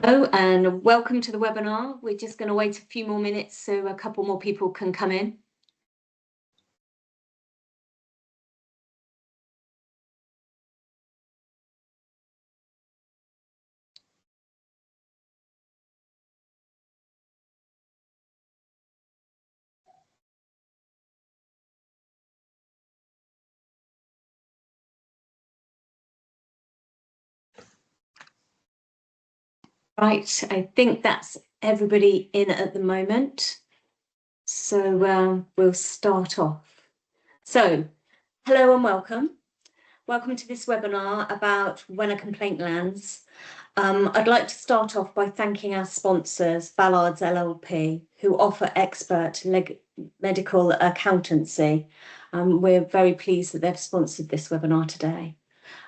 Hello and welcome to the webinar. We're just going to wait a few more minutes so a couple more people can come in. Right, I think that's everybody in at the moment. So we'll start off. So, hello and welcome. Welcome to this webinar about when a complaint lands. I'd like to start off by thanking our sponsors, Ballard's LLP, who offer expert medical accountancy. We're very pleased that they've sponsored this webinar today.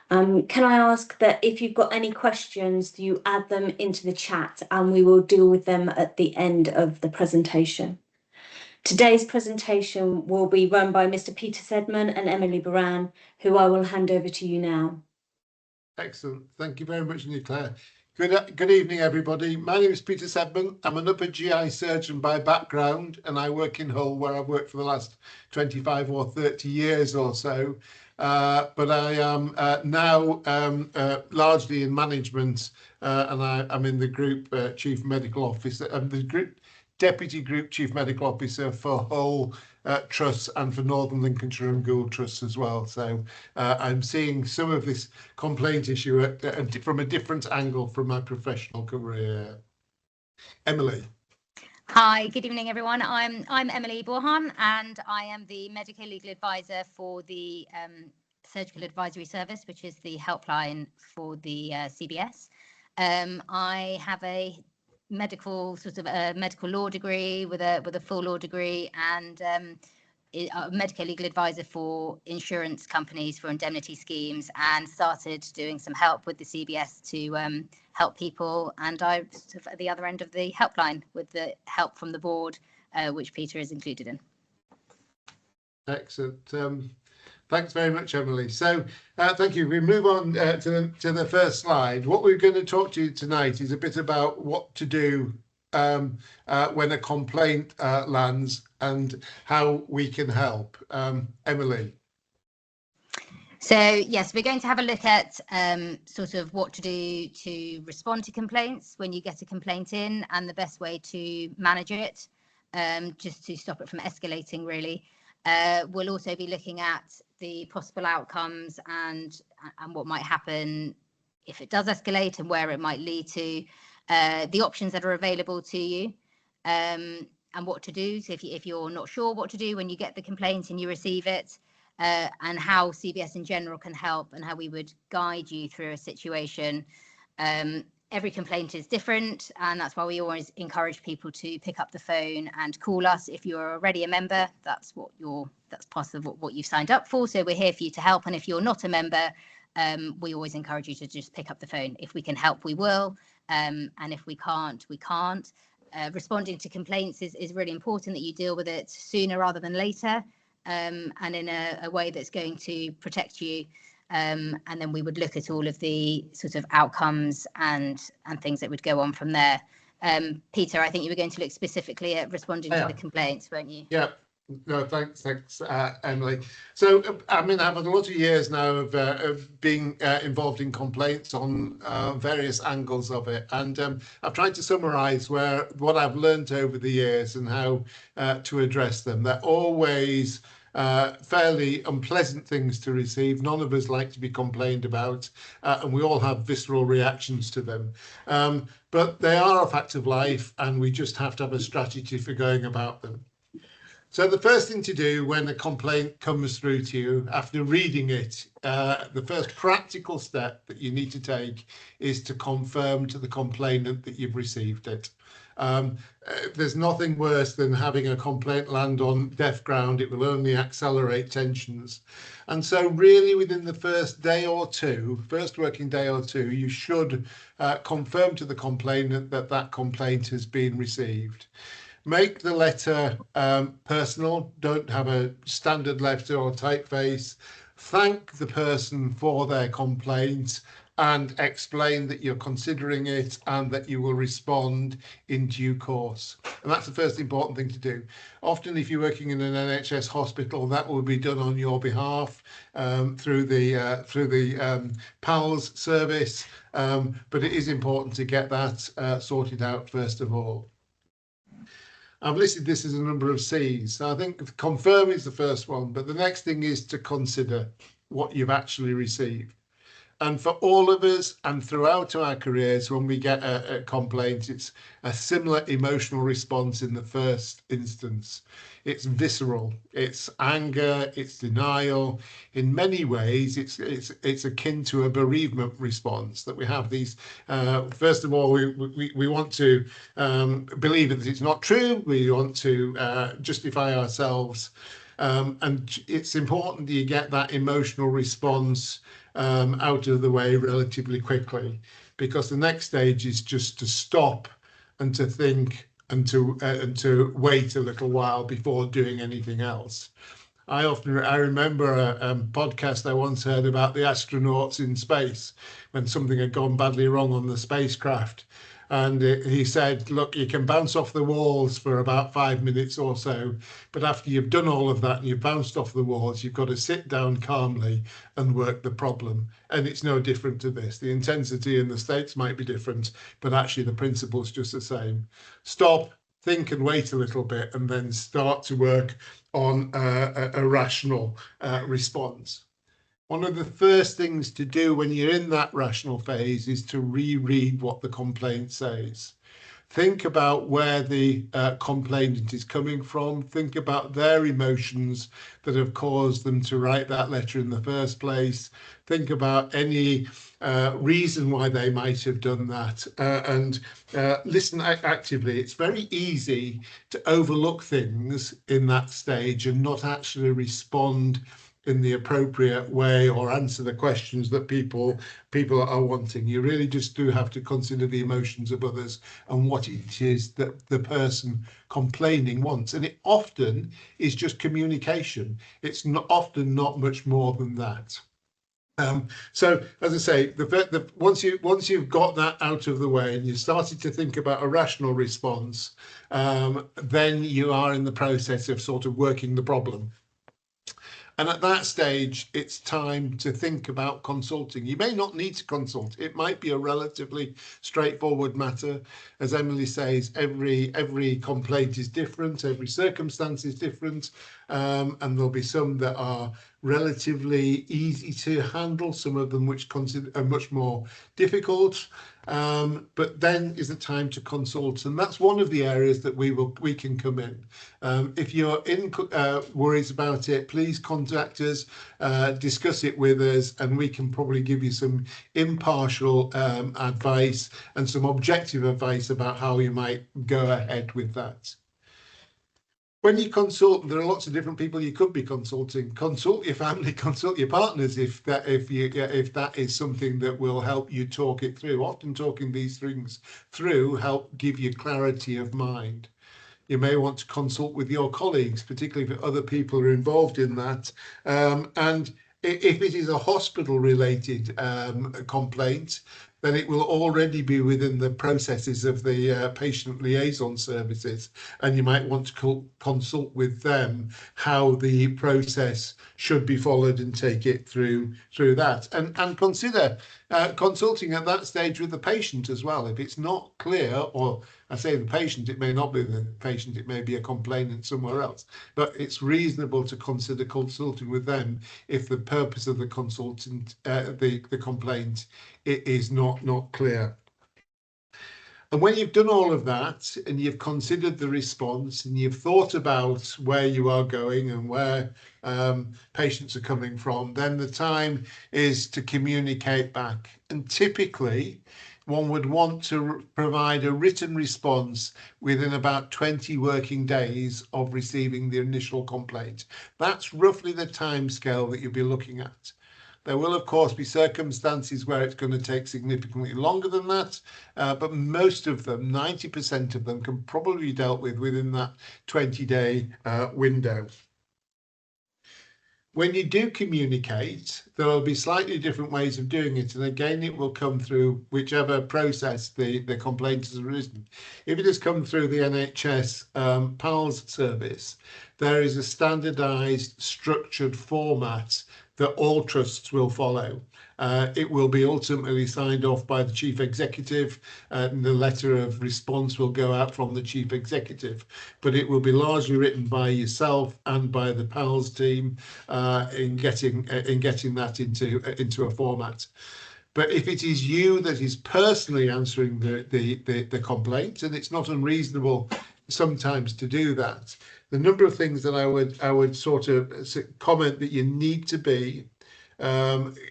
Can I ask that if you've got any questions, you add them into the chat and we will deal with them at the end of the presentation. Today's presentation will be run by Mr. Peter Sedman and Emily Borham, who I will hand over to you now. Excellent. Thank you very much, Claire. Good evening, everybody. My name is Peter Sedman. I'm an upper GI surgeon by background, and I work in Hull, where I've worked for the last 25 or 30 years or so. But I am now largely in management, and I'm in the group chief medical officer. I'm the group deputy group chief medical officer for Hull Trusts and for Northern Lincolnshire and Gould Trusts as well. So I'm seeing some of this complaint issue from a different angle from my professional career. Emily. Hi, good evening, everyone. I'm Emily Borham, and I am the medical legal advisor for the Surgical Advisory Service, which is the helpline for the CBS. I have a medical law degree with a full law degree, and a medical legal advisor for insurance companies for indemnity schemes, and started doing some help with the CBS to help people. And I'm sort of at the other end of the helpline with the help from the board, which Peter is included in. Excellent. Thanks very much, Emily. So thank you. We move on to the first slide. What we're going to talk to you tonight is a bit about what to do when a complaint lands and how we can help. Emily. So yes, we're going to have a look at sort of what to do to respond to complaints when you get a complaint in, and the best way to manage it, just to stop it from escalating, really. We'll also be looking at the possible outcomes and what might happen if it does escalate, and where it might lead to, the options that are available to you, and what to do. So if you're not sure what to do when you get the complaint and you receive it, and how CBS in general can help, and how we would guide you through a situation. Every complaint is different, and that's why we always encourage people to pick up the phone and call us. If you're already a member, that's part of what you've signed up for. So we're here for you to help. And if you're not a member, we always encourage you to just pick up the phone. If we can help, we will. And if we can't, we can't. Responding to complaints is really important, that you deal with it sooner rather than later, and in a way that's going to protect you. And then we would look at all of the sort of outcomes and things that would go on from there. Peter, I think you were going to look specifically at responding to the complaints, weren't you? Yeah. No, thanks, Emily. So, I mean, I've had a lot of years now of being involved in complaints on various angles of it, and I've tried to summarise what I've learned over the years and how to address them. They're always fairly unpleasant things to receive. None of us like to be complained about, and we all have visceral reactions to them. But they are a fact of life, and we just have to have a strategy for going about them. So the first thing to do when a complaint comes through to you after reading it, the first practical step that you need to take is to confirm to the complainant that you've received it. There's nothing worse than having a complaint land on deaf ground. It will only accelerate tensions. And so really within the first working day or two, you should confirm to the complainant that complaint has been received. Make the letter personal. Don't have a standard letter or typeface. Thank the person for their complaint and explain that you're considering it and that you will respond in due course. And that's the first important thing to do. Often, if you're working in an NHS hospital, that will be done on your behalf through the PALS service. But it is important to get that sorted out first of all. I've listed this as a number of C's. So I think confirm is the first one, but the next thing is to consider what you've actually received. And for all of us and throughout our careers, when we get a complaint, it's a similar emotional response in the first instance. It's visceral, it's anger, it's denial. In many ways, it's akin to a bereavement response that we have these. First of all, we want to believe that it's not true. We want to justify ourselves. And it's important that you get that emotional response out of the way relatively quickly, because the next stage is just to stop and to think and to wait a little while before doing anything else. I remember a podcast I once heard about the astronauts in space when something had gone badly wrong on the spacecraft. And he said, look, you can bounce off the walls for about 5 minutes or so, but after you've done all of that and you've bounced off the walls, you've got to sit down calmly and work the problem. And it's no different to this. The intensity and the stakes might be different, but actually the principle's just the same. Stop, think and wait a little bit, and then start to work on a rational response. One of the first things to do when you're in that rational phase is to reread what the complaint says. Think about where the complainant is coming from. Think about their emotions that have caused them to write that letter in the first place. Think about any reason why they might have done that, and listen actively. It's very easy to overlook things in that stage and not actually respond in the appropriate way or answer the questions that people are wanting. You really just do have to consider the emotions of others and what it is that the person complaining wants. And it often is just communication. It's often not much more than that. So, as I say, once you've got that out of the way and you started to think about a rational response, then you are in the process of sort of working the problem. And at that stage, it's time to think about consulting. You may not need to consult. It might be a relatively straightforward matter. As Emily says, every complaint is different, every circumstance is different, and there'll be some that are relatively easy to handle, some of them which are much more difficult. But then is the time to consult, and that's one of the areas that we can come in. If you're in worries about it, please contact us, discuss it with us, and we can probably give you some impartial advice and some objective advice about how you might go ahead with that. When you consult, there are lots of different people you could be consulting. Consult your family, consult your partners if that is something that will help you talk it through. Often talking these things through help give you clarity of mind. You may want to consult with your colleagues, particularly if other people are involved in that. And if it is a hospital-related complaint, then it will already be within the processes of the patient liaison services, and you might want to consult with them how the process should be followed and take it through that. And consider consulting at that stage with the patient as well. If it's not clear, or I say the patient, it may not be the patient, it may be a complainant somewhere else, but it's reasonable to consider consulting with them if the purpose of the consultant, the complaint, it is not clear. And when you've done all of that and you've considered the response and you've thought about where you are going and where patients are coming from, then the time is to communicate back. And typically, one would want to provide a written response within about 20 working days of receiving the initial complaint. That's roughly the timescale that you'll be looking at. There will, of course, be circumstances where it's going to take significantly longer than that, but most of them, 90% of them, can probably be dealt with within that 20-day window. When you do communicate, there will be slightly different ways of doing it. And again, it will come through whichever process the complaint has arisen. If it has come through the NHS PALS service, there is a standardised structured format that all trusts will follow. It will be ultimately signed off by the chief executive, and the letter of response will go out from the chief executive, but it will be largely written by yourself and by the PALS team in getting that into a format. But if it is you that is personally answering the complaint, and it's not unreasonable sometimes to do that, the number of things that I would sort of comment that you need to be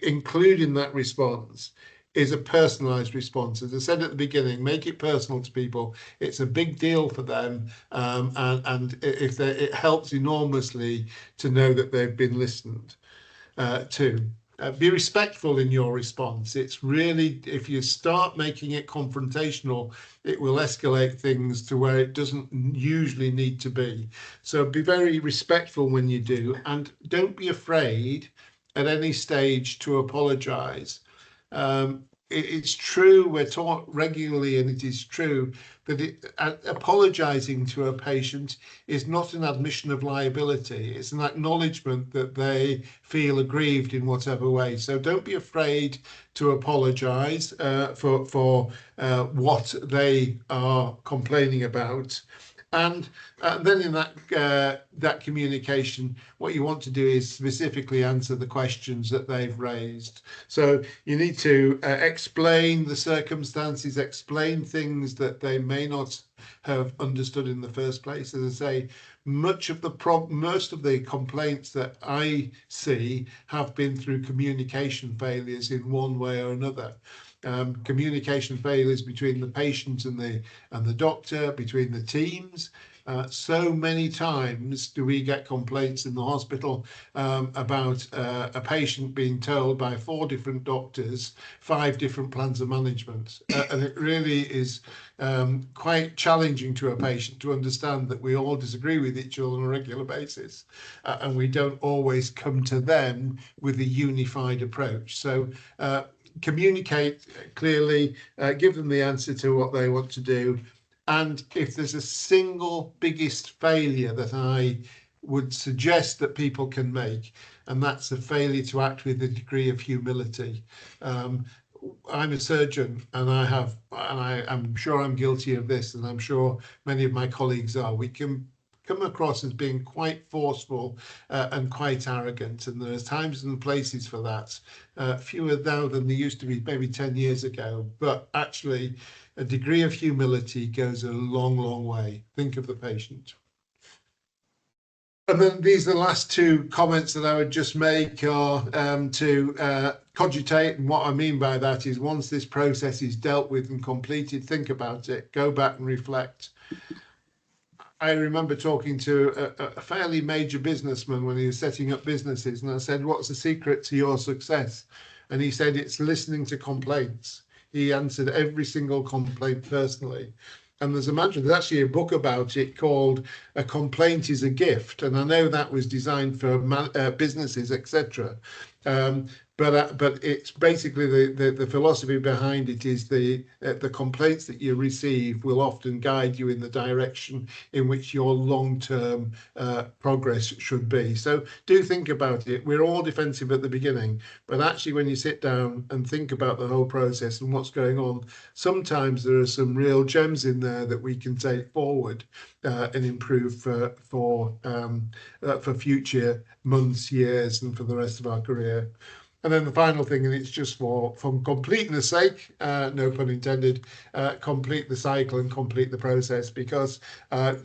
including that response is a personalized response. As I said at the beginning, make it personal to people. It's a big deal for them, and if it helps enormously to know that they've been listened to. Be respectful in your response. It's really, if you start making it confrontational, it will escalate things to where it doesn't usually need to be. So be very respectful when you do, and don't be afraid at any stage to apologise. It's true, we're taught regularly, and it is true that apologising to a patient is not an admission of liability. It's an acknowledgement that they feel aggrieved in whatever way. So don't be afraid to apologise for what they are complaining about. And then in that communication, what you want to do is specifically answer the questions that they've raised. So you need to explain the circumstances, explain things that they may not have understood in the first place. As I say, most of the complaints that I see have been through communication failures in one way or another. Communication failures between the patient and the doctor, between the teams. So many times do we get complaints in the hospital about a patient being told by 4 different doctors 5 different plans of management, and it really is quite challenging to a patient to understand that we all disagree with each other on a regular basis, and we don't always come to them with a unified approach. So communicate clearly, give them the answer to what they want to do. And if there's a single biggest failure that I would suggest that people can make, and that's a failure to act with a degree of humility. I'm a surgeon, and I'm sure I'm guilty of this, and I'm sure many of my colleagues are. We can come across as being quite forceful and quite arrogant, and there's times and places for that. Fewer now than there used to be maybe 10 years ago, but actually a degree of humility goes a long, long way. Think of the patient. And then these are the last 2 comments that I would just make are to cogitate, and what I mean by that is once this process is dealt with and completed, think about it, go back and reflect. I remember talking to a fairly major businessman when he was setting up businesses, and I said, "What's the secret to your success?" And he said, "It's listening to complaints." He answered every single complaint personally. And there's actually a book about it called "A Complaint is a Gift," and I know that was designed for businesses, etc. But it's basically the philosophy behind it is the complaints that you receive will often guide you in the direction in which your long-term progress should be. So do think about it. We're all defensive at the beginning, but actually when you sit down and think about the whole process and what's going on, sometimes there are some real gems in there that we can take forward and improve for future months, years, and for the rest of our career. And then the final thing, and it's just for completeness sake, no pun intended, complete the cycle and complete the process, because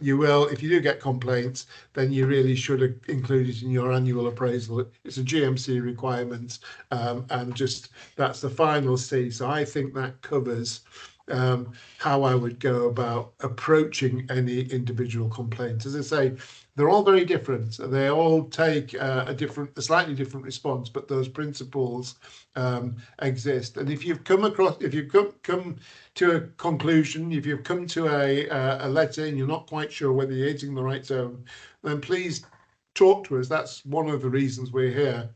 you will, if you do get complaints, then you really should include it in your annual appraisal. It's a GMC requirement, and just that's the final C. So I think that covers how I would go about approaching any individual complaint. As I say, they're all very different. They all take a slightly different response, but those principles exist. And if you've come to a conclusion, if you've come to a letter and you're not quite sure whether you're hitting the right zone, then please talk to us. That's one of the reasons we're here.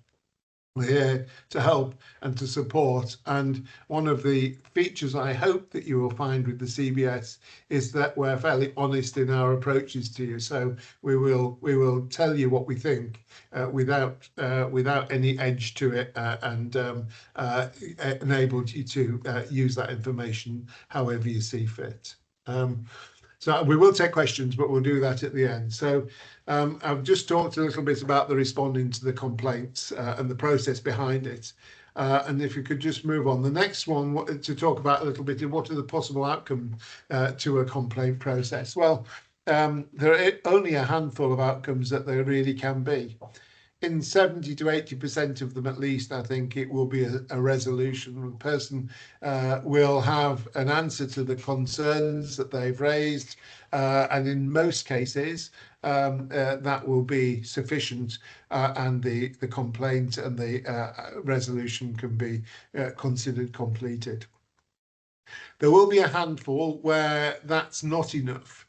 We're here to help and to support. And one of the features I hope that you will find with the CBS is that we're fairly honest in our approaches to you. So we will tell you what we think without any edge to it, and enable you to use that information however you see fit. So we will take questions, but we'll do that at the end. So I've just talked a little bit about the responding to the complaints and the process behind it. And if you could just move on. The next one to talk about a little bit of what are the possible outcomes to a complaint process. Well, there are only a handful of outcomes that there really can be. In 70 to 80% of them, at least, I think it will be a resolution. The person will have an answer to the concerns that they've raised, and in most cases, that will be sufficient, and the complaint and the resolution can be considered completed. There will be a handful where that's not enough,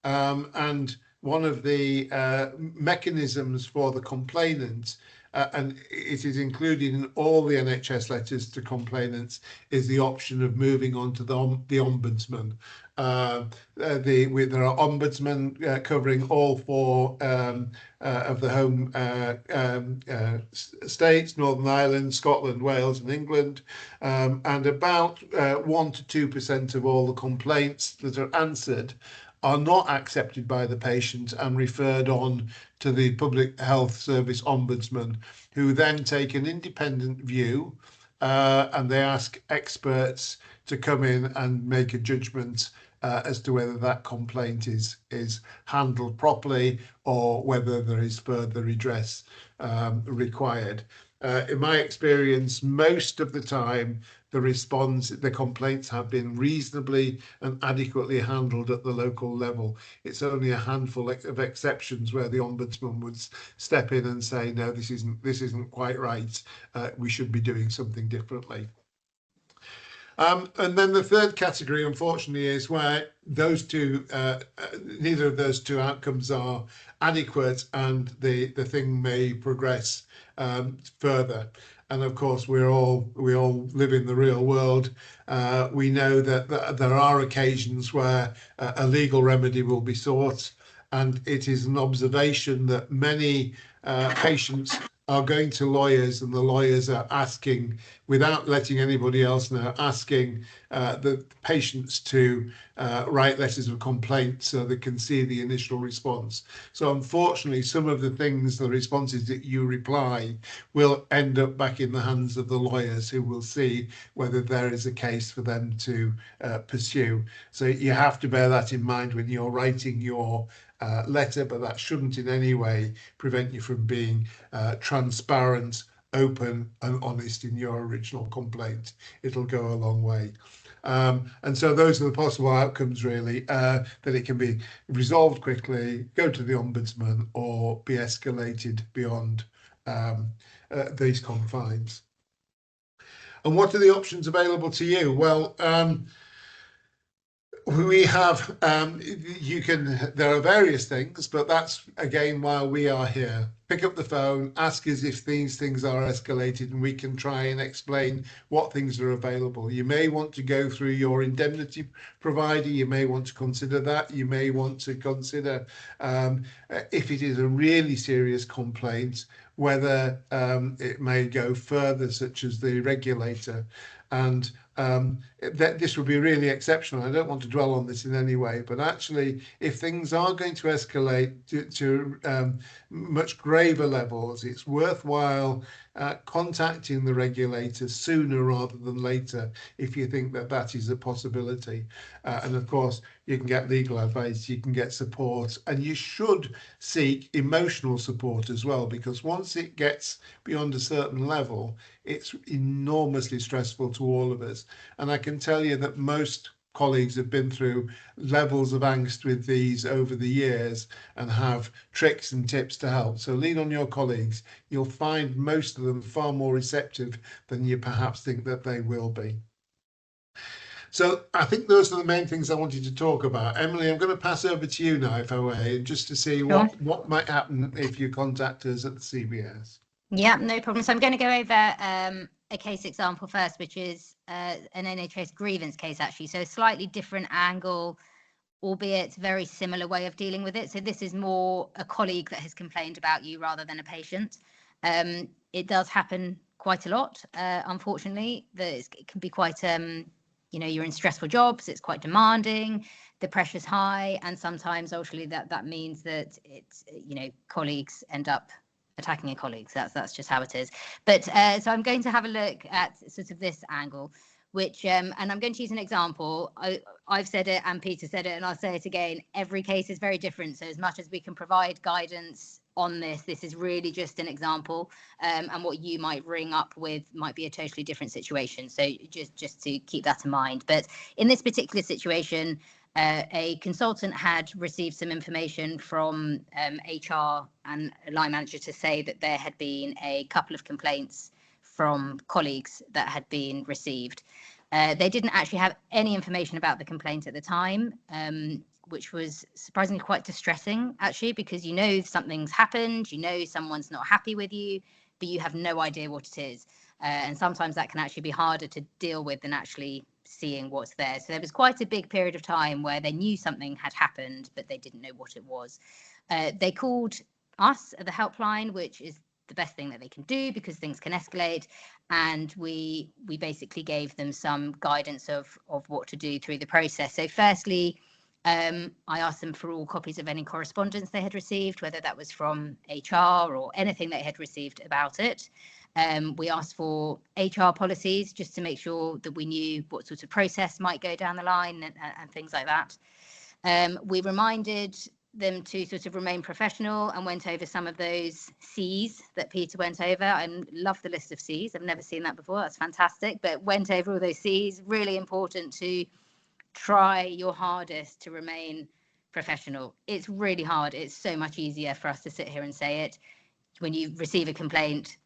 and one of the mechanisms for the complainant, and it is included in all the NHS letters to complainants, is the option of moving on to the ombudsman. There are ombudsmen covering all 4 of the home states: Northern Ireland, Scotland, Wales and England, and about 1 to 2% of all the complaints that are answered are not accepted by the patient and referred on to the Public Health Service Ombudsman, who then take an independent view, and they ask experts to come in and make a judgment as to whether that complaint is handled properly or whether there is further redress required. In my experience, most of the time, the complaints have been reasonably and adequately handled at the local level. It's only a handful of exceptions where the ombudsman would step in and say, no, this isn't quite right. We should be doing something differently. And then the third category, unfortunately, is where those two, neither of those two outcomes are adequate, and the thing may progress further. And of course, we all live in the real world. We know that there are occasions where a legal remedy will be sought, and it is an observation that many patients are going to lawyers, and the lawyers are asking, without letting anybody else know, asking the patients to write letters of complaint so they can see the initial response. So unfortunately, some of the things, the responses that you reply, will end up back in the hands of the lawyers, who will see whether there is a case for them to pursue. So you have to bear that in mind when you're writing your letter, but that shouldn't in any way prevent you from being transparent, open and honest in your original complaint. It'll go a long way. And so those are the possible outcomes, really, that it can be resolved quickly, go to the ombudsman, or be escalated beyond these confines. And what are the options available to you? Well, we have, there are various things, but that's again why we are here. Pick up the phone, ask us if these things are escalated, and we can try and explain what things are available. You may want to go through your indemnity provider. You may want to consider that. You may want to consider, if it is a really serious complaint, whether it may go further, such as the regulator. And that this would be really exceptional. I don't want to dwell on this in any way, but actually, if things are going to escalate to much graver levels, it's worthwhile contacting the regulator sooner rather than later, if you think that that is a possibility. And of course, you can get legal advice, you can get support, and you should seek emotional support as well, because once it gets beyond a certain level, it's enormously stressful to all of us. And I can tell you that most colleagues have been through levels of angst with these over the years and have tricks and tips to help. So lean on your colleagues. You'll find most of them far more receptive than you perhaps think that they will be. So I think those are the main things I wanted to talk about. Emily, I'm going to pass over to you now, if I may, just to see what might happen if you contact us at the CBS. Yeah, no problem. So I'm going to go over a case example first, which is an NHS grievance case, actually. So a slightly different angle, albeit very similar way of dealing with it. So this is more a colleague that has complained about you rather than a patient. It does happen quite a lot, unfortunately. It can be quite, you're in stressful jobs, it's quite demanding, the pressure's high, and sometimes ultimately that means that it's, colleagues end up attacking a colleague. So that's just how it is. But so I'm going to have a look at sort of this angle, which and I'm going to use an example. I've said it and Peter said it, and I'll say it again. Every case is very different. So as much as we can provide guidance on this is really just an example, and what you might ring up with might be a totally different situation. So just to keep that in mind. But in this particular situation, a consultant had received some information from HR and a line manager to say that there had been a couple of complaints from colleagues that had been received. They didn't actually have any information about the complaint at the time, which was surprisingly quite distressing, actually, because something's happened, someone's not happy with you, but you have no idea what it is. And sometimes that can actually be harder to deal with than actually seeing what's there. So there was quite a big period of time where they knew something had happened, but they didn't know what it was. They called us at the helpline, which is the best thing that they can do because things can escalate, and we basically gave them some guidance of what to do through the process. So firstly, I asked them for all copies of any correspondence they had received, whether that was from HR or anything they had received about it. We asked for HR policies just to make sure that we knew what sort of process might go down the line and things like that. We reminded them to sort of remain professional and went over some of those C's that Peter went over. I love the list of C's. I've never seen that before. That's fantastic. But went over all those C's. Really important to try your hardest to remain professional. It's really hard. It's so much easier for us to sit here and say it. When you receive a complaint,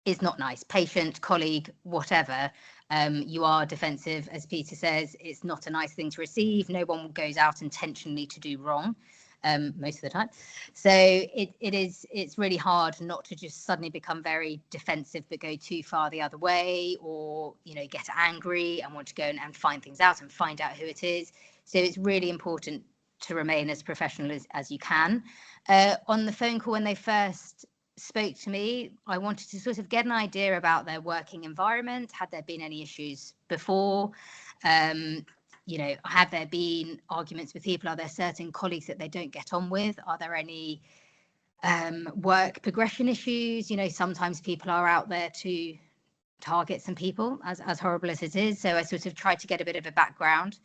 it's not nice. Patient, colleague, whatever. You are defensive, as Peter says. It's not a nice thing to receive. No one goes out intentionally to do wrong. Most of the time. So it's really hard not to just suddenly become very defensive but go too far the other way, or get angry and want to go and find things out and find out who it is. So it's really important to remain as professional as you can. On the phone call when they first spoke to me, I wanted to sort of get an idea about their working environment. Had there been any issues before? Have there been arguments with people? Are there certain colleagues that they don't get on with? Are there any work progression issues? Sometimes people are out there to target some people, as horrible as it is. So I sort of tried to get a bit of a background.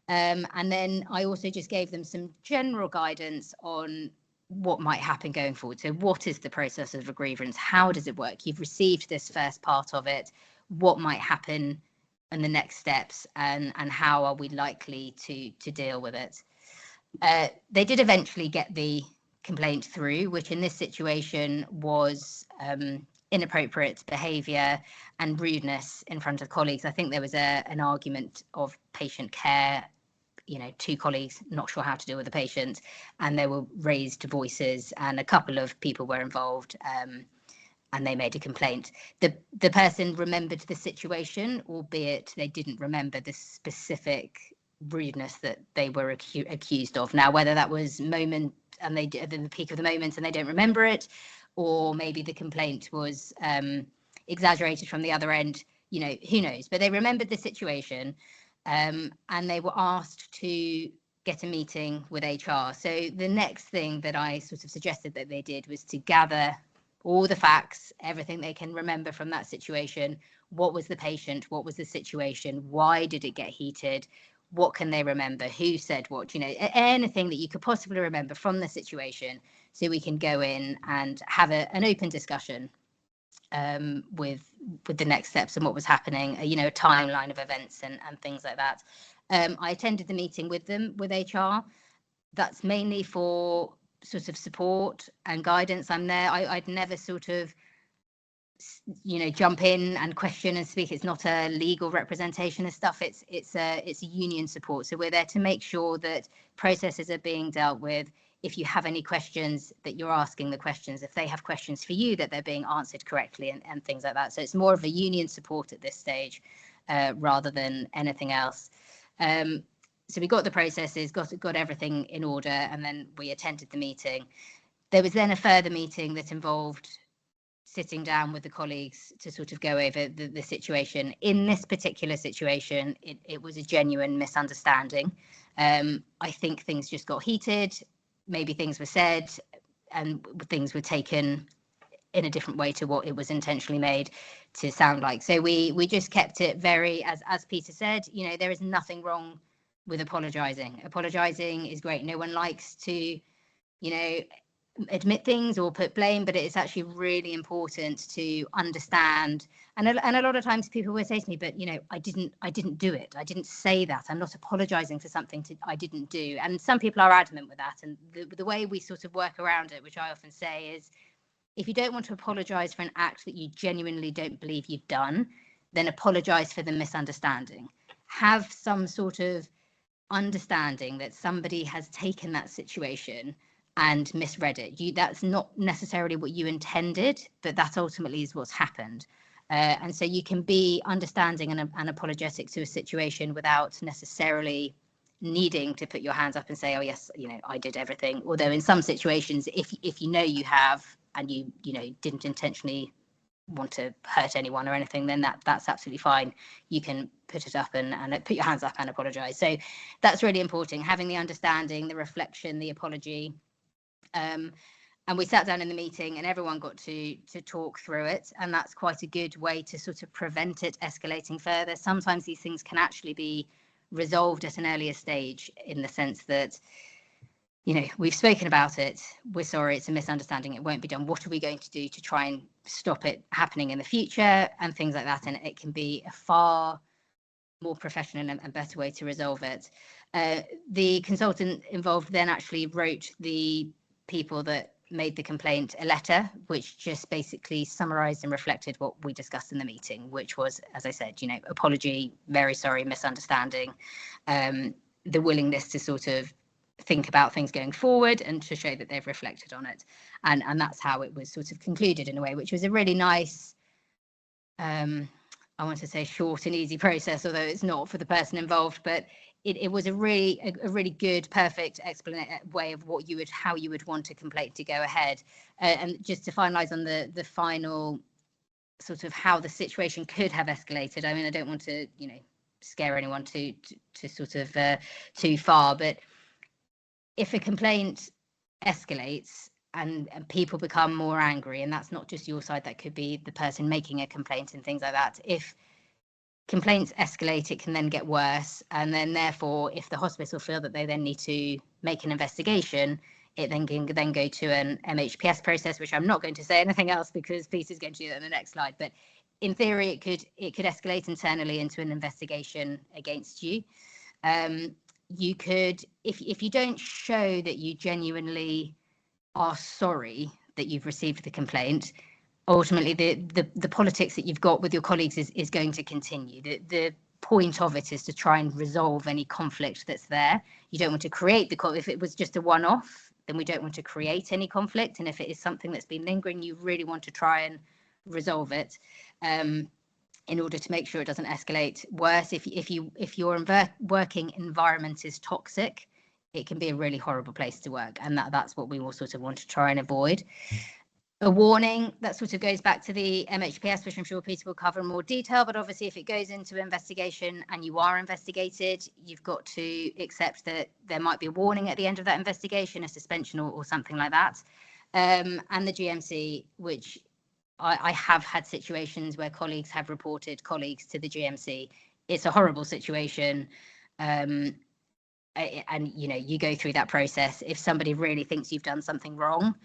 And then I also just gave them some general guidance on what might happen going forward. So what is the process of a grievance? How does it work? You've received this first part of it. What might happen and the next steps, and how are we likely to deal with it? They did eventually get the complaint through, which in this situation was inappropriate behaviour and rudeness in front of colleagues. I think there was an argument of patient care, two colleagues not sure how to deal with the patient, and there were raised voices and a couple of people were involved, and they made a complaint. The person remembered the situation, albeit they didn't remember the specific rudeness that they were accused of. Now, whether that was moment and they at the peak of the moment and they don't remember it, or maybe the complaint was exaggerated from the other end, who knows? But they remembered the situation, and they were asked to get a meeting with HR. So the next thing that I sort of suggested that they did was to gather all the facts, everything they can remember from that situation. What was the patient? What was the situation? Why did it get heated? What can they remember? Who said what? Anything that you could possibly remember from the situation, so we can go in and have an open discussion with the next steps and what was happening, a timeline of events and things like that. I attended the meeting with them, with HR. That's mainly for sort of support and guidance. I'm there. I'd never sort of jump in and question and speak. It's not a legal representation of stuff. It's a union support. So we're there to make sure that processes are being dealt with. If you have any questions, that you're asking the questions. If they have questions for you, that they're being answered correctly and things like that. So it's more of a union support at this stage rather than anything else. So we got the processes, got everything in order, and then we attended the meeting. There was then a further meeting that involved sitting down with the colleagues to sort of go over the situation. In this particular situation, it was a genuine misunderstanding. I think things just got heated. Maybe things were said and things were taken in a different way to what it was intentionally made to sound like. So we just kept it very, as Peter said, there is nothing wrong with apologizing. Apologizing is great. No one likes to, admit things or put blame, but it's actually really important to understand. And a lot of times people will say to me, but I didn't do it. I didn't say that. I'm not apologizing for something I didn't do. And some people are adamant with that. And the way we sort of work around it, which I often say, is if you don't want to apologize for an act that you genuinely don't believe you've done, then apologize for the misunderstanding. Have some sort of understanding that somebody has taken that situation and misread it. That's not necessarily what you intended, but that ultimately is what's happened. And so you can be understanding and apologetic to a situation without necessarily needing to put your hands up and say, oh yes, I did everything. Although in some situations, if you have and you didn't intentionally want to hurt anyone or anything, then that's absolutely fine. You can put it up and put your hands up and apologize. So that's really important, having the understanding, the reflection, the apology. And we sat down in the meeting and everyone got to talk through it, and that's quite a good way to sort of prevent it escalating further. Sometimes these things can actually be resolved at an earlier stage, in the sense that we've spoken about it, we're sorry, it's a misunderstanding, it won't be done. What are we going to do to try and stop it happening in the future, and things like that. And it can be a far more professional and better way to resolve it. The consultant involved then actually wrote the people that made the complaint a letter, which just basically summarized and reflected what we discussed in the meeting, which was, as I said, apology, very sorry, misunderstanding, the willingness to sort of think about things going forward and to show that they've reflected on it. And that's how it was sort of concluded, in a way, which was a really nice, I want to say short and easy process, although it's not for the person involved, but it was a really good, perfect way of how you would want a complaint to go ahead. And just to finalise on the final sort of how the situation could have escalated. I mean, I don't want to scare anyone to sort of too far, but if a complaint escalates and people become more angry, and that's not just your side, that could be the person making a complaint and things like that. If complaints escalate, it can then get worse, and then therefore if the hospital feel that they then need to make an investigation, it then can go to an MHPS process, which I'm not going to say anything else because Peter's going to do that in the next slide. But in theory, it could escalate internally into an investigation against you. You could, if you don't show that you genuinely are sorry that you've received the complaint, ultimately the politics that you've got with your colleagues is going to continue. The point of it is to try and resolve any conflict that's there. You don't want to create if it was just a one-off, then we don't want to create any conflict. And if it is something that's been lingering, you really want to try and resolve it in order to make sure it doesn't escalate worse. If your working environment is toxic, it can be a really horrible place to work, and that's what we will sort of want to try and avoid. A warning, that sort of goes back to the MHPS, which I'm sure Peter will cover in more detail, but obviously if it goes into investigation and you are investigated, you've got to accept that there might be a warning at the end of that investigation, a suspension or something like that. And the GMC, which I have had situations where colleagues have reported colleagues to the GMC. It's a horrible situation. And you go through that process. If somebody really thinks you've done something wrong,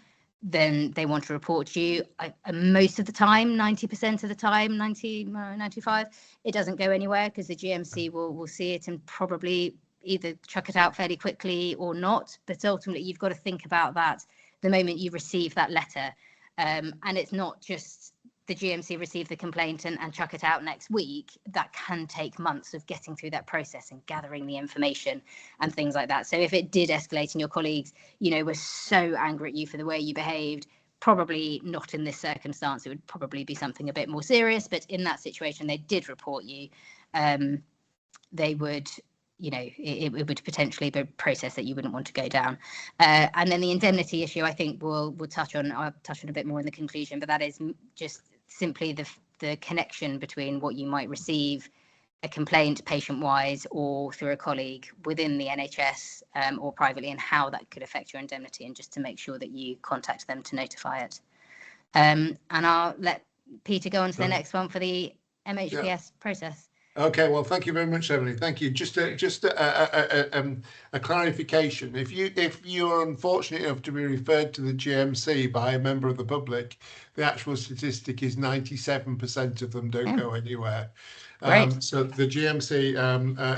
then they want to report you. Most of the time, 90% of the time, 95, it doesn't go anywhere because the GMC will see it and probably either chuck it out fairly quickly or not. But ultimately, you've got to think about that the moment you receive that letter. And it's not just the GMC receive the complaint and chuck it out next week, that can take months of getting through that process and gathering the information and things like that. So if it did escalate and your colleagues, were so angry at you for the way you behaved, probably not in this circumstance. It would probably be something a bit more serious. But in that situation, they did report you. They would, it would potentially be a process that you wouldn't want to go down. And then the indemnity issue, I think I'll touch on a bit more in the conclusion, but that is just simply the connection between what you might receive a complaint patient-wise or through a colleague within the NHS or privately, and how that could affect your indemnity, and just to make sure that you contact them to notify it. And I'll let Peter go on to the next one for the MHPS process. Okay, well, thank you very much, Emily. Thank you. Just a clarification. If you are unfortunate enough to be referred to the GMC by a member of the public, the actual statistic is 97% of them don't go anywhere. So the GMC,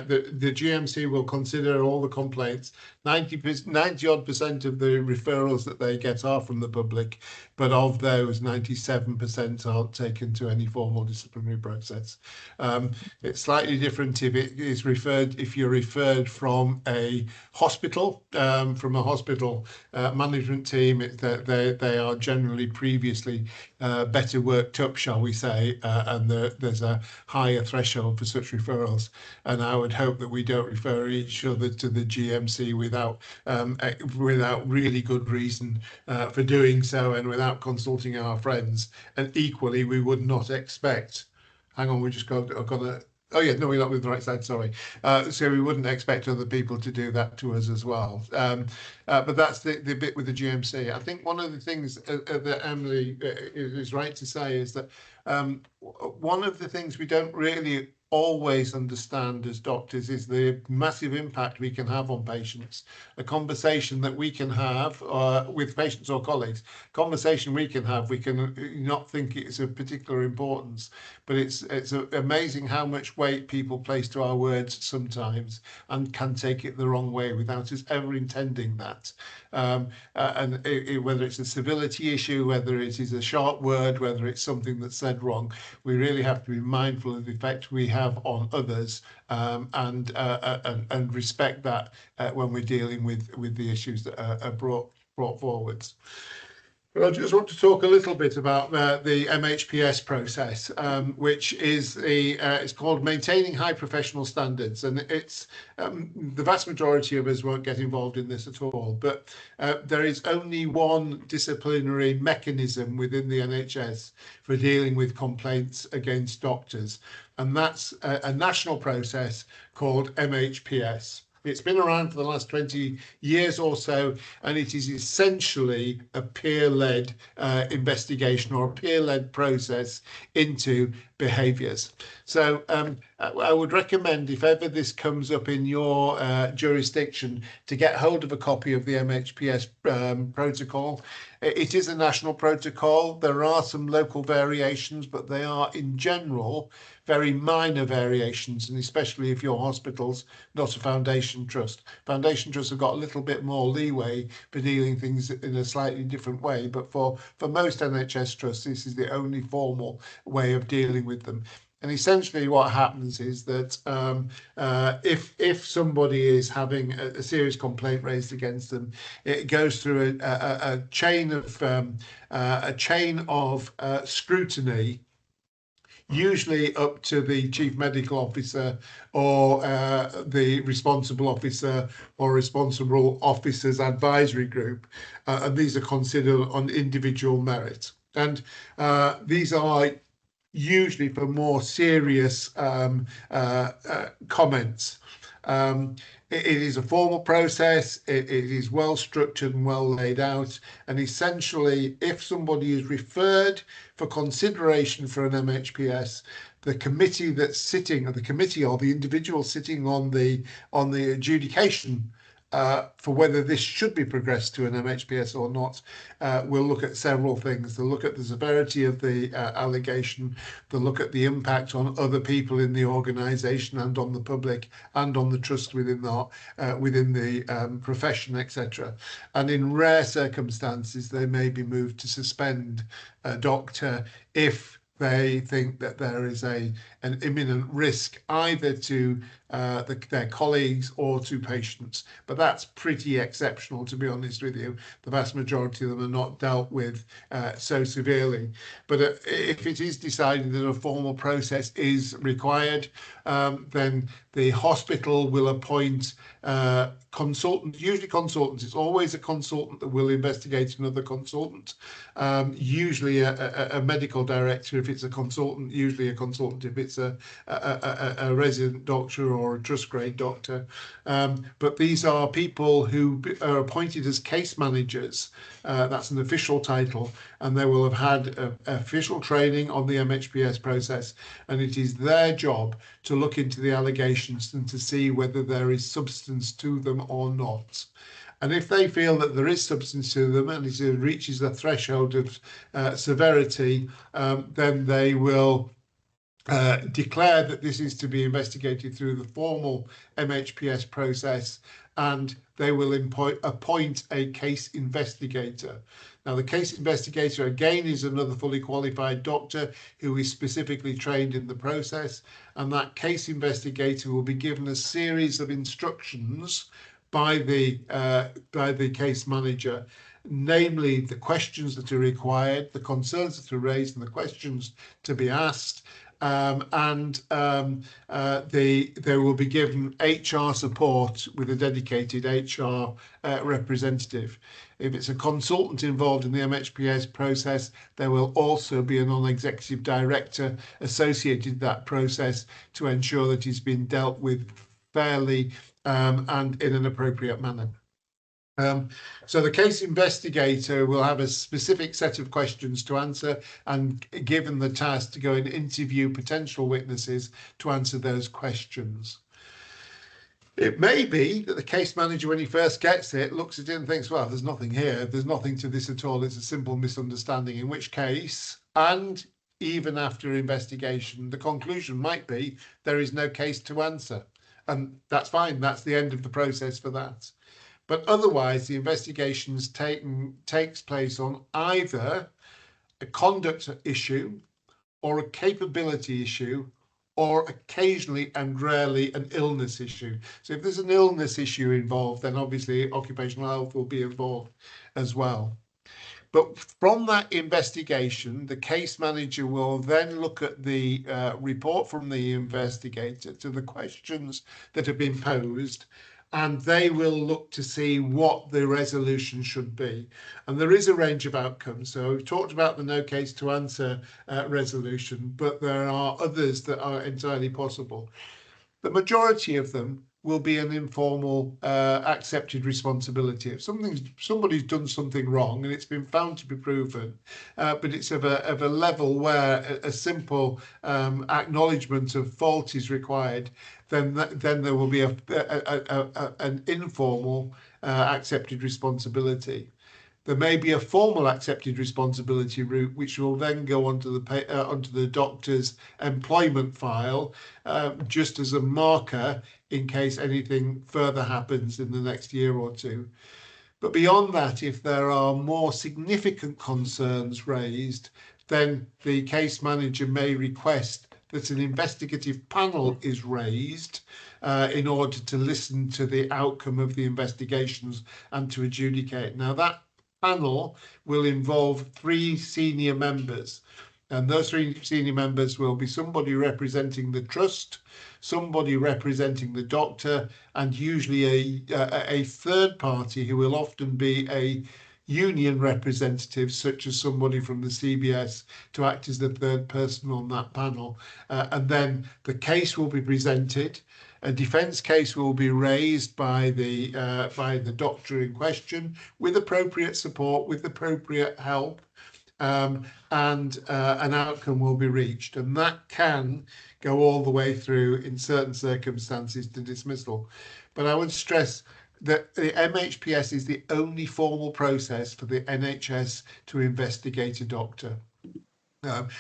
the GMC will consider all the complaints. 90% of the referrals that they get are from the public, but of those, 97% aren't taken to any formal disciplinary process. It's slightly different if you're referred from a hospital, management team. They are generally previously better worked up, shall we say, and there's a higher threshold for such referrals. And I would hope that we don't refer each other to the GMC without really good reason for doing so, and without consulting our friends. And equally, we would not expect. Hang on, oh yeah, no, we're not with the right side, sorry. So we wouldn't expect other people to do that to us as well. But that's the bit with the GMC. I think one of the things that Emily is right to say is that one of the things we don't really always understand as doctors is the massive impact we can have on patients. A conversation that we can have with patients or colleagues, we can not think it's of particular importance, but it's amazing how much weight people place to our words sometimes, and can take it the wrong way without us ever intending that. Whether it's a civility issue, whether it is a sharp word, whether it's something that's said wrong, we really have to be mindful of the effect we have on others, and respect that when we're dealing with the issues that are brought forwards. But I just want to talk a little bit about the MHPS process, which is it's called Maintaining High Professional Standards, and it's the vast majority of us won't get involved in this at all. But there is only one disciplinary mechanism within the NHS for dealing with complaints against doctors, and that's a national process called MHPS. It's been around for the last 20 years or so, and it is essentially a peer-led investigation, or a peer-led process into behaviours. So I would recommend, if ever this comes up in your jurisdiction, to get hold of a copy of the MHPS protocol. It is a national protocol. There are some local variations, but they are in general very minor variations, and especially if your hospital's not a foundation trust. Foundation trusts have got a little bit more leeway for dealing things in a slightly different way, but for most NHS trusts, this is the only formal way of dealing with them. And essentially what happens is that if somebody is having a serious complaint raised against them, it goes through a chain of scrutiny, usually up to the chief medical officer or the responsible officer or responsible officers advisory group, and these are considered on individual merit. And these are usually for more serious comments. It is a formal process. It is well structured and well laid out. And essentially, if somebody is referred for consideration for an MHPS, the committee that's sitting, or the committee or the individual sitting on the adjudication for whether this should be progressed to an MHPS or not, we'll look at several things. They'll look at the severity of the allegation, they'll look at the impact on other people in the organisation and on the public and on the trust within the profession, etc. And in rare circumstances, they may be moved to suspend a doctor if they think that there is an imminent risk either to their colleagues or to patients. But that's pretty exceptional, to be honest with you. The vast majority of them are not dealt with so severely. But if it is decided that a formal process is required, then the hospital will appoint consultants, usually consultants. It's always a consultant that will investigate another consultant, usually a medical director if it's a consultant, usually a consultant if it's a resident doctor or a trust grade doctor. But these are people who are appointed as case managers. That's an official title, and they will have had official training on the MHPS process, and it is their job to look into the allegations and to see whether there is substance to them or not. And if they feel that there is substance to them and it reaches the threshold of severity, then they will declare that this is to be investigated through the formal MHPS process, and they will appoint a case investigator. Now, the case investigator, again, is another fully qualified doctor who is specifically trained in the process, and that case investigator will be given a series of instructions by the case manager, namely the questions that are required, the concerns that are raised, and the questions to be asked. They will be given HR support with a dedicated HR representative. If it's a consultant involved in the MHPS process, there will also be a non-executive director associated with that process to ensure that it's been dealt with fairly and in an appropriate manner. So the case investigator will have a specific set of questions to answer and given the task to go and interview potential witnesses to answer those questions. It may be that the case manager, when he first gets it, looks at it and thinks, well, there's nothing here, there's nothing to this at all, it's a simple misunderstanding, in which case, and even after investigation, the conclusion might be there is no case to answer. And that's fine, that's the end of the process for that. But otherwise, the investigation takes place on either a conduct issue or a capability issue, or occasionally and rarely an illness issue. So if there's an illness issue involved, then obviously occupational health will be involved as well. But from that investigation, the case manager will then look at the report from the investigator to the questions that have been posed, and they will look to see what the resolution should be. And there is a range of outcomes. So we've talked about the no case to answer resolution, but there are others that are entirely possible. The majority of them will be an informal accepted responsibility. If somebody's done something wrong and it's been found to be proven, but it's of a level where a simple acknowledgement of fault is required, then there will be an informal accepted responsibility. There may be a formal accepted responsibility route, which will then go onto the doctor's employment file, just as a marker in case anything further happens in the next year or two. But beyond that, if there are more significant concerns raised, then the case manager may request that an investigative panel is raised in order to listen to the outcome of the investigations and to adjudicate. Now, that panel will involve 3 senior members, and those 3 senior members will be somebody representing the trust, somebody representing the doctor, and usually a third party who will often be a union representative, such as somebody from the CBS, to act as the third person on that panel. And then the case will be presented. A defence case will be raised by the doctor in question, with appropriate support, with appropriate help, and an outcome will be reached. And that can go all the way through, in certain circumstances, to dismissal. But I would stress that the MHPS is the only formal process for the NHS to investigate a doctor.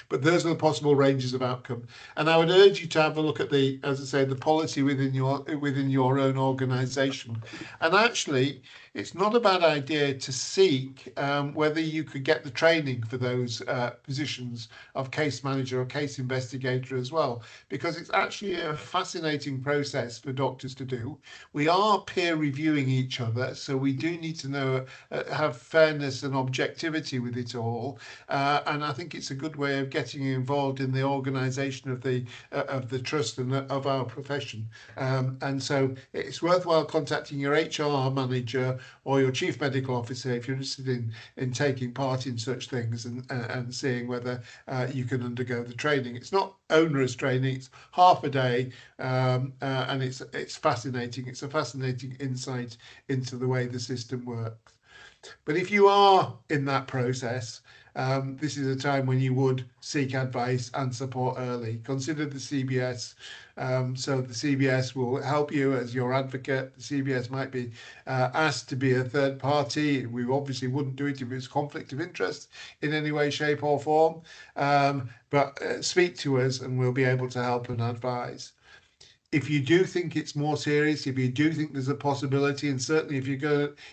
But those are the possible ranges of outcome. And I would urge you to have a look at the policy within your own organisation. And actually, it's not a bad idea to seek whether you could get the training for those positions of case manager or case investigator as well, because it's actually a fascinating process for doctors to do. We are peer reviewing each other, so we do need to know, have fairness and objectivity with it all, and I think it's a good way of getting involved in the organisation of the trust and of our profession. And so it's worthwhile contacting your HR manager or your chief medical officer if you're interested in taking part in such things, and seeing whether you can undergo the training. It's not onerous training, it's half a day, and it's fascinating. It's a fascinating insight into the way the system works. But if you are in that process, this is a time when you would seek advice and support early. Consider the CBS. So the CBS will help you as your advocate. The CBS might be asked to be a third party. We obviously wouldn't do it if it was conflict of interest in any way, shape or form. But speak to us and we'll be able to help and advise. If you do think it's more serious, if you do think there's a possibility, and certainly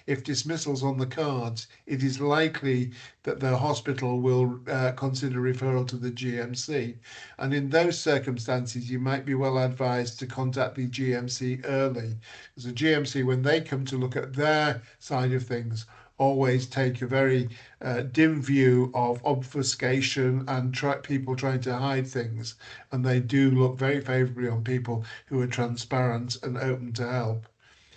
if dismissal's on the cards, it is likely that the hospital will consider referral to the GMC. And in those circumstances, you might be well advised to contact the GMC early. Because the GMC, when they come to look at their side of things, always take a very dim view of obfuscation and people trying to hide things, and they do look very favourably on people who are transparent and open to help.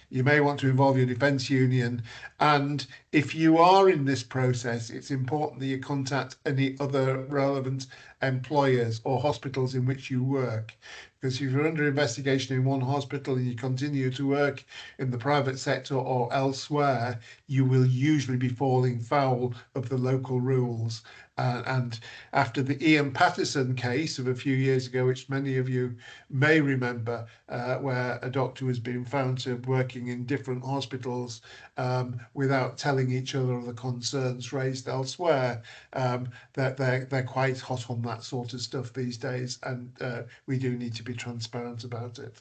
You may want to involve your defence union, and if you are in this process, it's important that you contact any other relevant employers or hospitals in which you work. Because if you're under investigation in one hospital and you continue to work in the private sector or elsewhere, you will usually be falling foul of the local rules. And after the Ian Patterson case of a few years ago, which many of you may remember, where a doctor was being found to have working in different hospitals without telling each other of the concerns raised elsewhere, that they're quite hot on that sort of stuff these days, and we do need to be transparent about it.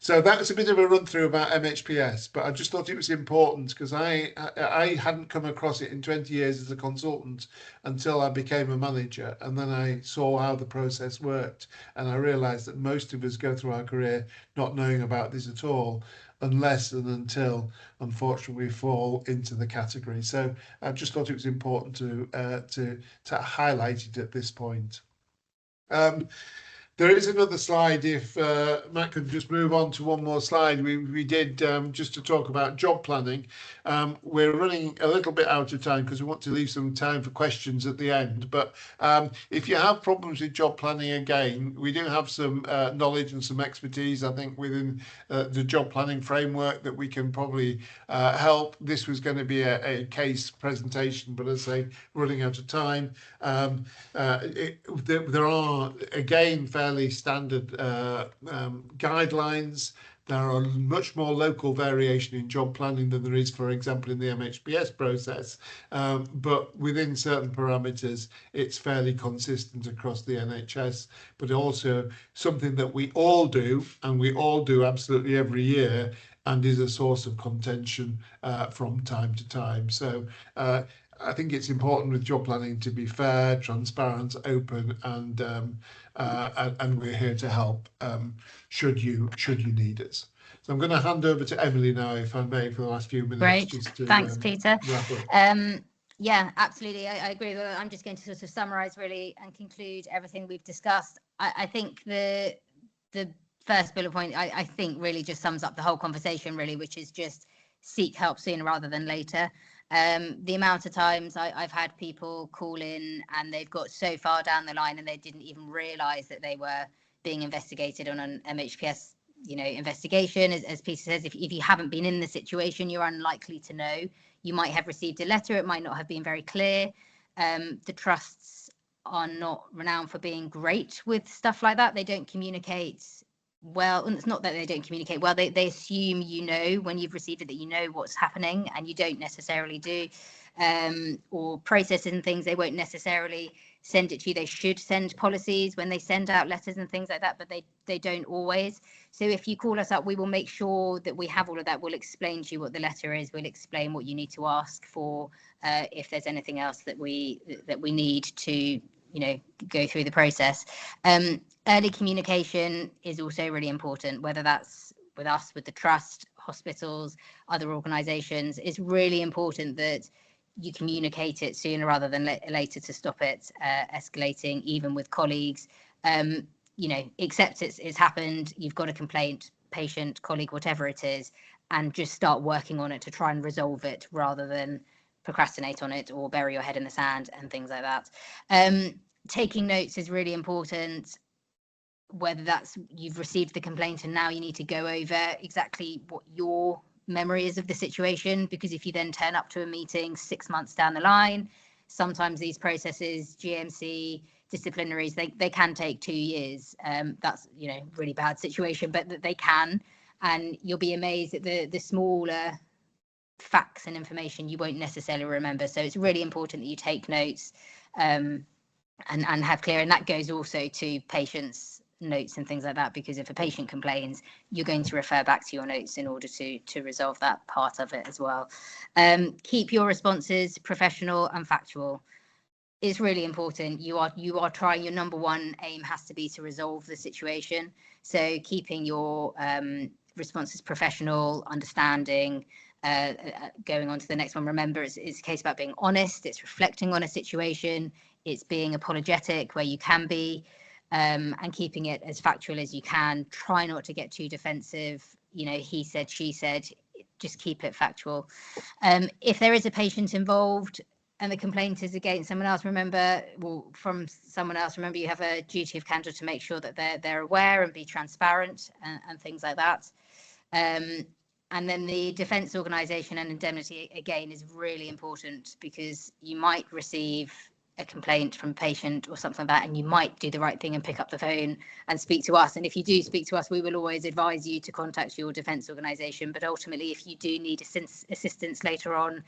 So that was a bit of a run through about MHPS, but I just thought it was important because I hadn't come across it in 20 years as a consultant until I became a manager, and then I saw how the process worked, and I realised that most of us go through our career not knowing about this at all, unless and until, unfortunately, we fall into the category. So I just thought it was important to highlight it at this point. There is another slide, if Matt could just move on to one more slide. We did just to talk about job planning. We're running a little bit out of time because we want to leave some time for questions at the end. But if you have problems with job planning, again, we do have some knowledge and some expertise, I think, within the job planning framework that we can probably help. This was going to be a case presentation, but as I say, running out of time. There are, again, fairly standard guidelines. There are much more local variation in job planning than there is, for example, in the MHPS process, but within certain parameters, it's fairly consistent across the NHS, but also something that we all do, and we all do absolutely every year, and is a source of contention from time to time. So I think it's important with job planning to be fair, transparent, open, and we're here to help should you need us. So I'm going to hand over to Emily now, if I may, for the last few minutes. Great, just to, thanks, Peter. Wrap up. Yeah, absolutely. I agree. I'm just going to sort of summarise really and conclude everything we've discussed. I think the first bullet point, I think really just sums up the whole conversation really, which is just seek help sooner rather than later. The amount of times I've had people call in and they've got so far down the line and they didn't even realise that they were being investigated on an MHPS, investigation. As Peter says, if you haven't been in the situation, you're unlikely to know. You might have received a letter, it might not have been very clear. The trusts are not renowned for being great with stuff like that. They don't communicate well, and it's not that they don't communicate well, they assume when you've received it that you know what's happening, and you don't necessarily do, or processes and things, they won't necessarily send it to you. They should send policies when they send out letters and things like that, but they don't always. So if you call us up, we will make sure that we have all of that. We'll explain to you what the letter is. We'll explain what you need to ask for, if there's anything else that we need to, go through the process. Early communication is also really important, whether that's with us, with the trust, hospitals, other organisations. It's really important that you communicate it sooner rather than later to stop it escalating, even with colleagues. Accept it's happened, you've got a complaint, patient, colleague, whatever it is, and just start working on it to try and resolve it rather than procrastinate on it or bury your head in the sand and things like that. Taking notes is really important, whether that's you've received the complaint and now you need to go over exactly what your memory is of the situation, because if you then turn up to a meeting 6 months down the line, sometimes these processes, GMC, disciplinaries, they can take 2 years. That's really bad situation, but they can, and you'll be amazed at the smaller facts and information you won't necessarily remember. So it's really important that you take notes and have clear, and that goes also to patients' notes and things like that, because if a patient complains, you're going to refer back to your notes in order to resolve that part of it as well. Keep your responses professional and factual. It's really important. You are trying, your number one aim has to be to resolve the situation. So keeping your responses professional, understanding, going on to the next one. Remember, it's a case about being honest. It's reflecting on a situation. It's being apologetic where you can be, and keeping it as factual as you can. Try not to get too defensive. He said, she said. Just keep it factual. If there is a patient involved and the complaint is against someone else, remember you have a duty of candor to make sure that they're aware and be transparent and things like that. And then the defence organisation and indemnity, again, is really important, because you might receive a complaint from a patient or something like that, and you might do the right thing and pick up the phone and speak to us. And if you do speak to us, we will always advise you to contact your defence organisation. But ultimately, if you do need assistance later on,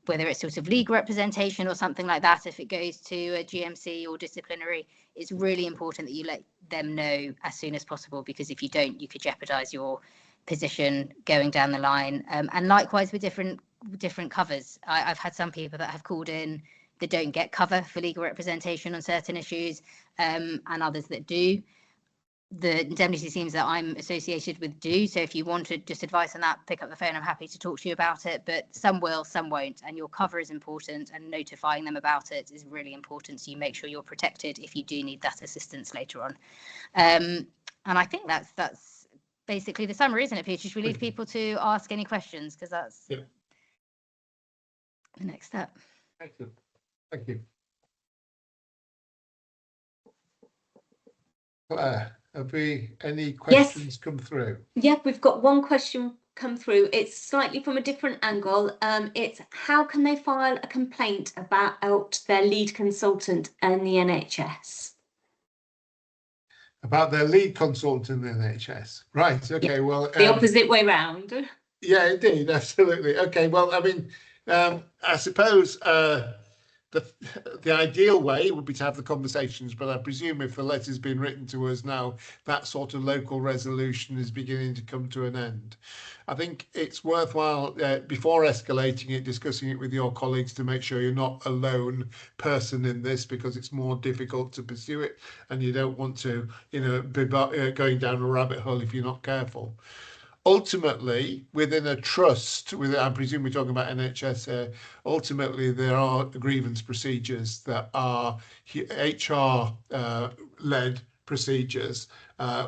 whether it's sort of legal representation or something like that, if it goes to a GMC or disciplinary, it's really important that you let them know as soon as possible, because if you don't, you could jeopardise your position going down the line. And likewise with different covers. I've had some people that have called in that don't get cover for legal representation on certain issues, and others that do. The indemnity schemes that I'm associated with do. So if you wanted just advice on that, pick up the phone. I'm happy to talk to you about it, but some will, some won't. And your cover is important, and notifying them about it is really important. So you make sure you're protected if you do need that assistance later on. And I think that's basically the summary, isn't it, Peter? Should we leave people to ask any questions? Because that's the next step. Excellent. Thank you. Have we any questions come through? Yeah, we've got one question come through. It's slightly from a different angle. It's how can they file a complaint about their lead consultant in the NHS? About their lead consultant in the NHS. Right. Okay. Well, the opposite way round. Yeah, indeed. Absolutely. Okay. Well, I mean, I suppose the ideal way would be to have the conversations, but I presume if the letter's been written to us now, that sort of local resolution is beginning to come to an end. I think it's worthwhile, before escalating it, discussing it with your colleagues to make sure you're not a lone person in this, because it's more difficult to pursue it, and you don't want to, be going down a rabbit hole if you're not careful. Ultimately, within a trust, I presume we're talking about NHS here, ultimately there are grievance procedures that are HR-led procedures,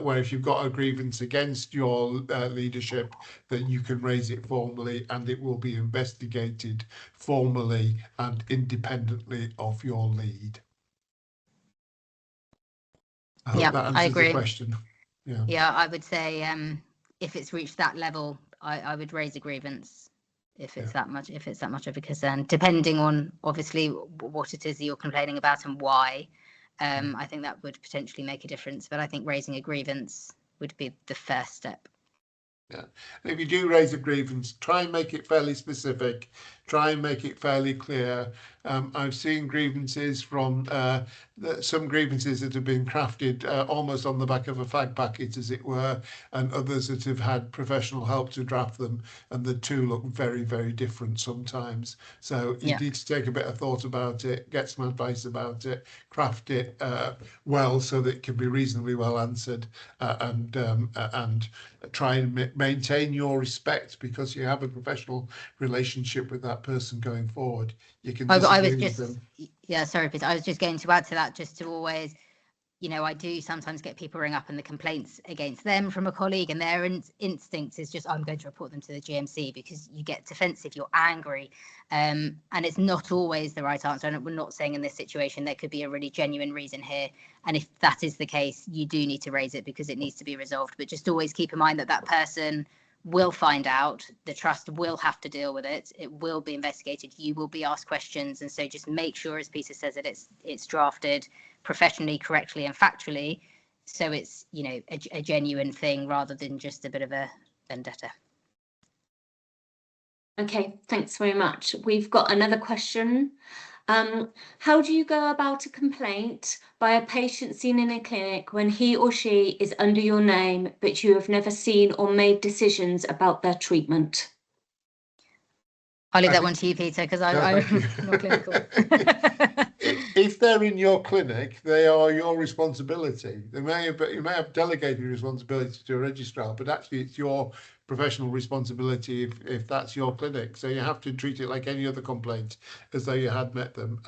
where if you've got a grievance against your leadership, then you can raise it formally and it will be investigated formally and independently of your lead. I hope that answers I agree. the question. Yeah, I would say if it's reached that level, I would raise a grievance if it's that much of a concern, depending on obviously what it is that you're complaining about and why. I think that would potentially make a difference, but I think raising a grievance would be the first step. Yeah, and if you do raise a grievance, try and make it fairly specific. try and make it fairly clear. I've seen grievances from some grievances that have been crafted almost on the back of a fag packet, as it were, and others that have had professional help to draft them, and the two look very, very different sometimes. So you need to take a bit of thought about it, get some advice about it, craft it well so that it can be reasonably well answered, and try and maintain your respect, because you have a professional relationship with that person going forward. You can disagree with them. Sorry, Peter. I was just going to add to that, just to always, I do sometimes get people ring up and the complaints against them from a colleague, and their instinct is just, I'm going to report them to the GMC, because you get defensive, you're angry, and it's not always the right answer. And we're not saying in this situation there could be a really genuine reason here, and if that is the case, you do need to raise it because it needs to be resolved. But just always keep in mind that that person will find out, the trust will have to deal with it, it will be investigated, you will be asked questions, and so just make sure, as Peter says, that it's drafted professionally, correctly, and factually, so it's a genuine thing rather than just a bit of a vendetta. Okay, thanks very much. We've got another question. How do you go about a complaint by a patient seen in a clinic when he or she is under your name, but you have never seen or made decisions about their treatment? I'll leave that one to you, Peter, because I'm not clinical. If they're in your clinic, they are your responsibility. You may have delegated responsibility to a registrar, but actually it's your professional responsibility if that's your clinic. So you have to treat it like any other complaint, as though you had met them.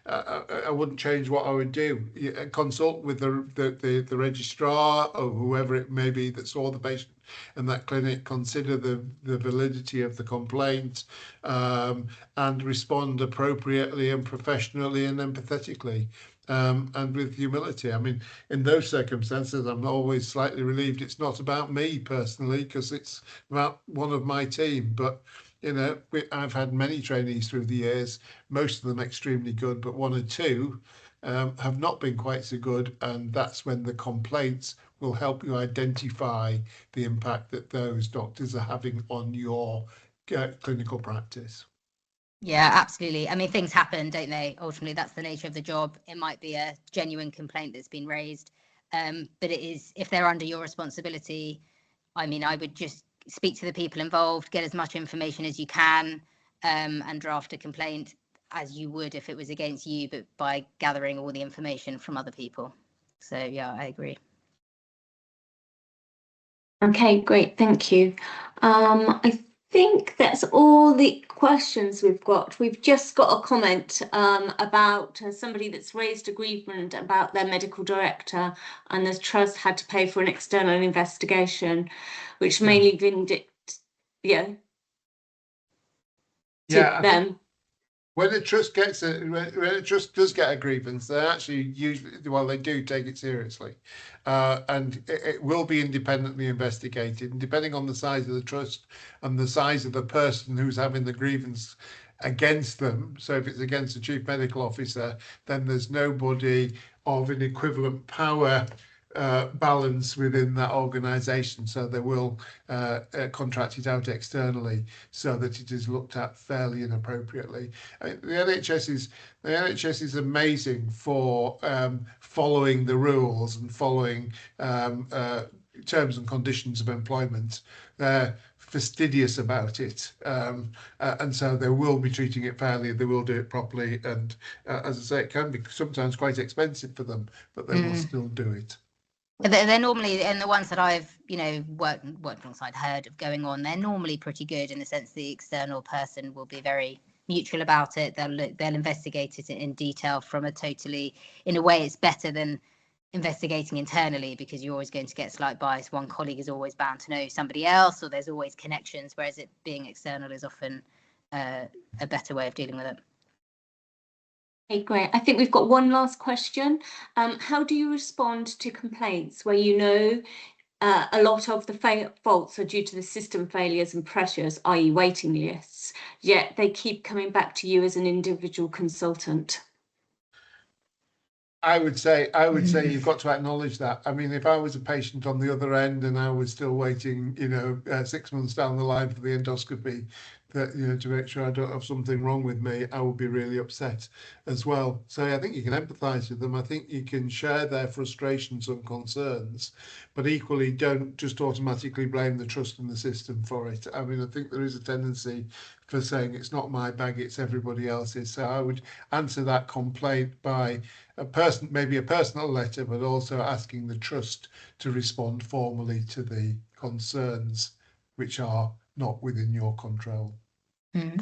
I wouldn't change what I would do. Consult with the registrar or whoever it may be that saw the patient in that clinic, consider the validity of the complaint, and respond appropriately and professionally and empathetically, and with humility. I mean, in those circumstances, I'm always slightly relieved it's not about me personally, because it's about one of my team. But I've had many trainees through the years, most of them extremely good, but one or two have not been quite so good, and that's when the complaints will help you identify the impact that those doctors are having on your clinical practice. Yeah, absolutely. I mean, things happen, don't they? Ultimately, that's the nature of the job. It might be a genuine complaint that's been raised, but it is, if they're under your responsibility, I mean, I would just speak to the people involved, get as much information as you can, and draft a complaint as you would if it was against you, but by gathering all the information from other people. So yeah, I agree. Okay, great, thank you. I think that's all the questions we've got. We've just got a comment about somebody that's raised a grievance about their medical director, and the trust had to pay for an external investigation, which mainly them. When a trust does get a grievance, they actually they do take it seriously, and it will be independently investigated. And depending on the size of the trust and the size of the person who's having the grievance against them, so if it's against the chief medical officer, then there's nobody of an equivalent power balance within that organisation, so they will contract it out externally so that it is looked at fairly and appropriately. The NHS is amazing for following the rules and following terms and conditions of employment. They're fastidious about it, and so they will be treating it fairly, they will do it properly, and as I say, it can be sometimes quite expensive for them, but they will still do it. They're normally, and the ones that I've worked alongside, heard of going on, they're normally pretty good, in the sense the external person will be very neutral about it. They'll investigate it in detail in a way it's better than investigating internally, because you're always going to get slight bias. One colleague is always bound to know somebody else, or there's always connections, whereas it being external is often a better way of dealing with it. Okay, great. I think we've got one last question. How do you respond to complaints where a lot of the faults are due to the system failures and pressures, i.e. waiting lists, yet they keep coming back to you as an individual consultant? I would say you've got to acknowledge that. I mean, if I was a patient on the other end and I was still waiting, 6 months down the line for the endoscopy, that, you know, to make sure I don't have something wrong with me, I would be really upset as well. So I think you can empathise with them. I think you can share their frustrations and concerns, but equally don't just automatically blame the trust in the system for it. I mean, I think there is a tendency for saying it's not my bag, it's everybody else's. So I would answer that complaint by maybe a personal letter, but also asking the trust to respond formally to the concerns which are not within your control.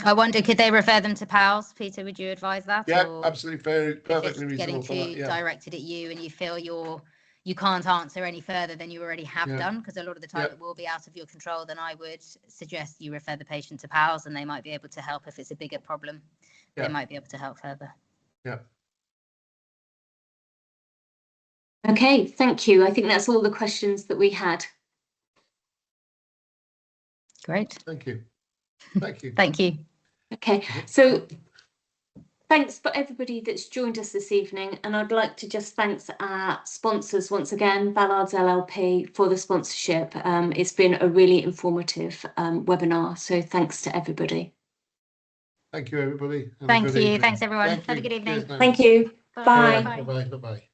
I wonder, could they refer them to PALS? Peter, would you advise that? Yeah, or absolutely fair, perfectly if it's getting reasonable for that. too Yeah, directed at you and you feel you can't answer any further than you already have done, because a lot of the time it will be out of your control, then I would suggest you refer the patient to PALS, and they might be able to help. If it's a bigger problem, they might be able to help further. Yeah. Okay, thank you. I think that's all the questions that we had. Great. Thank you. Thank you. Thank you. Okay, so thanks for everybody that's joined us this evening, and I'd like to just thank our sponsors once again, Ballard's LLP, for the sponsorship. It's been a really informative webinar, so thanks to everybody. Thank you, everybody. Thank you. Thanks, everyone. Have a good evening. Thank you. Bye. Bye-bye. Bye-bye.